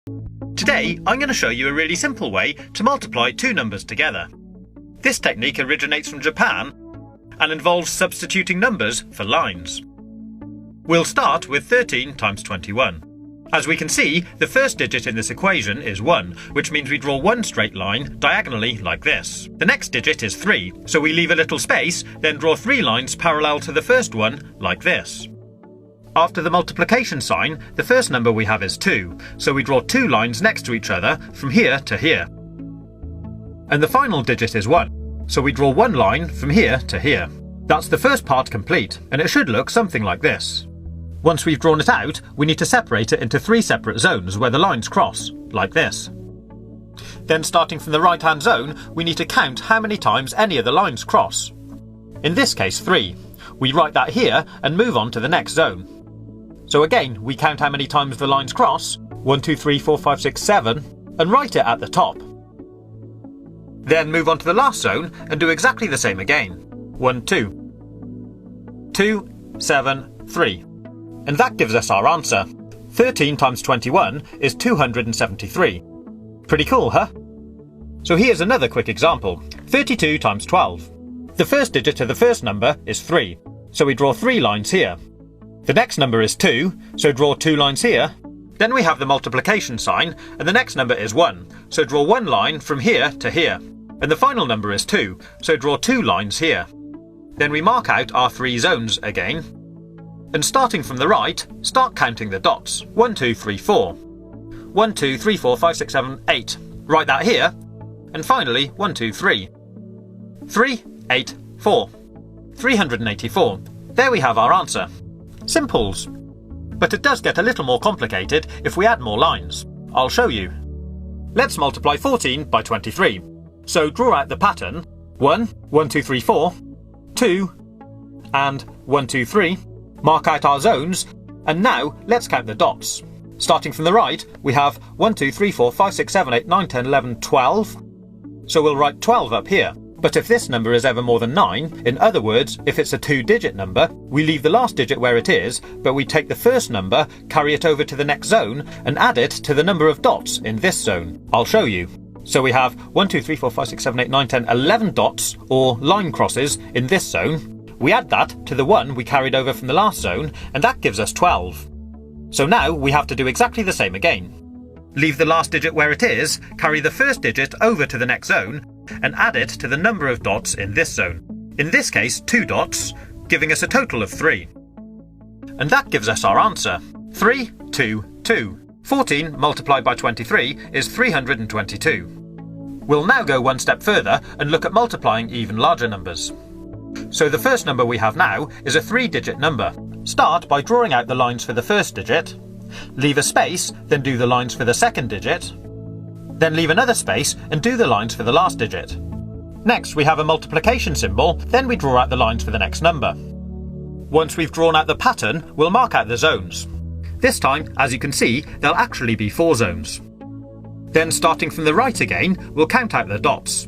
Today, I'm going to show you a really simple way to multiply two numbers together. This technique originates from Japan and involves substituting numbers for lines. We'll start with 13 times 21. As we can see, the first digit in this equation is 1, which means we draw one straight line diagonally like this. The next digit is 3, so we leave a little space, then draw 3 lines parallel to the first one like this. After the multiplication sign, the first number we have is 2, so we draw 2 lines next to each other from here to here. And the final digit is 1, so we draw 1 line from here to here. That's the first part complete, and it should look something like this. Once we've drawn it out, we need to separate it into 3 separate zones where the lines cross, like this. Then starting from the right-hand zone, we need to count how many times any of the lines cross. In this case 3. We write that here and move on to the next zone. So again, we count how many times the lines cross, 1, 2, 3, 4, 5, 6, 7, and write it at the top. Then move on to the last zone and do exactly the same again. 1, 2. 2, 7, 3. And that gives us our answer. 13 times 21 is 273. Pretty cool, huh? So here's another quick example. 32 times 12. The first digit of the first number is 3, so we draw 3 lines here. The next number is 2, so draw 2 lines here. Then we have the multiplication sign, and the next number is 1, so draw 1 line from here to here. And the final number is 2, so draw 2 lines here. Then we mark out our 3 zones again. And starting from the right, start counting the dots. 1, 2, 3, 4. 1, 2, 3, 4, 5, 6, 7, 8. Write that here. And finally, 1, 2, 3. 3, 8, 4. 384. There we have our answer. Simples. But it does get a little more complicated if we add more lines. I'll show you. Let's multiply 14 by 23. So draw out the pattern. 1, 1, 2, 3, 4. 2, and 1, 2, 3. Mark out our zones, and now let's count the dots. Starting from the right, we have 1, 2, 3, 4, 5, 6, 7, 8, 9, 10, 11, 12. So we'll write 12 up here. But if this number is ever more than 9, in other words, if it's a 2-digit number, we leave the last digit where it is, but we take the first number, carry it over to the next zone, and add it to the number of dots in this zone. I'll show you. So we have 1, 2, 3, 4, 5, 6, 7, 8, 9, 10, 11 dots, or line crosses, in this zone. We add that to the 1 we carried over from the last zone, and that gives us 12. So now we have to do exactly the same again. Leave the last digit where it is, carry the first digit over to the next zone, and add it to the number of dots in this zone. In this case, 2 dots, giving us a total of 3. And that gives us our answer. 3, 2, 2. 14 multiplied by 23 is 322. We'll now go one step further and look at multiplying even larger numbers. So the first number we have now is a 3-digit number. Start by drawing out the lines for the first digit, leave a space, then do the lines for the second digit, then leave another space and do the lines for the last digit. Next we have a multiplication symbol, then we draw out the lines for the next number. Once we've drawn out the pattern, we'll mark out the zones. This time, as you can see, there'll actually be 4 zones. Then starting from the right again, we'll count out the dots.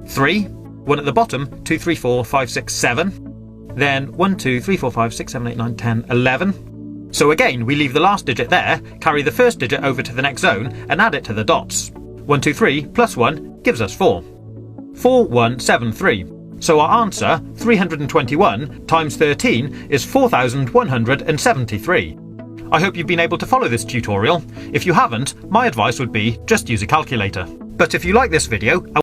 3, 1 at the bottom, 2, 3, 4, 5, 6, 7. Then 1, 2, 3, 4, 5, 6, 7, 8, 9, 10, 11. So again, we leave the last digit there, carry the first digit over to the next zone, and add it to the dots. 1, 2, 3 plus 1 gives us 4. 4, 1, 7, 3. So our answer, 321 times 13, is 4,173. I hope you've been able to follow this tutorial. If you haven't, my advice would be just use a calculator. But if you like this video,